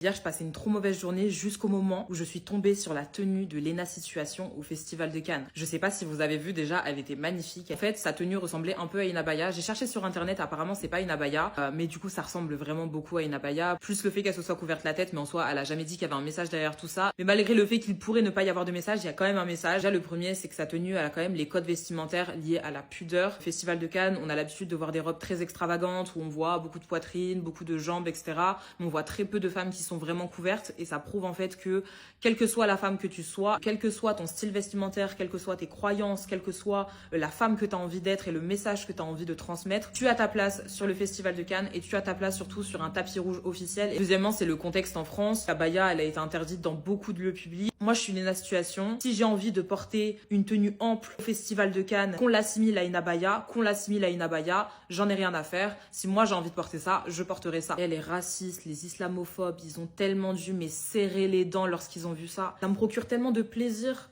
Hier, je passais une trop mauvaise journée jusqu'au moment où je suis tombée sur la tenue de Léna Situation au Festival de Cannes. Je sais pas si vous avez vu déjà, elle était magnifique. En fait, sa tenue ressemblait un peu à une abaya. J'ai cherché sur internet, apparemment c'est pas une abaya, mais du coup ça ressemble vraiment beaucoup à une abaya. Plus le fait qu'elle se soit couverte la tête, mais en soi elle a jamais dit qu'il y avait un message derrière tout ça. Mais malgré le fait qu'il pourrait ne pas y avoir de message, il y a quand même un message. Déjà le premier, c'est que sa tenue, elle a quand même les codes vestimentaires liés à la pudeur. Festival de Cannes, on a l'habitude de voir des robes très extravagantes où on voit beaucoup de poitrine, beaucoup de jambes, etc. Mais on voit très peu de femmes qui sont vraiment couvertes. Et ça prouve en fait que quelle que soit la femme que tu sois, quel que soit ton style vestimentaire, quelles que soient tes croyances, quelle que soit la femme que tu as envie d'être et le message que tu as envie de transmettre, tu as ta place sur le Festival de Cannes et tu as ta place surtout sur un tapis rouge officiel. Et deuxièmement, c'est le contexte en France. La baya, elle a été interdite dans beaucoup de lieux publics. Moi, je suis Léna Situation. Si j'ai envie de porter une tenue ample au Festival de Cannes, qu'on l'assimile à une abaya, j'en ai rien à faire. Si moi j'ai envie de porter ça, je porterai ça. Et les racistes, les islamophobes, ils ont tellement dû mais serrer les dents lorsqu'ils ont vu ça. Ça me procure tellement de plaisir.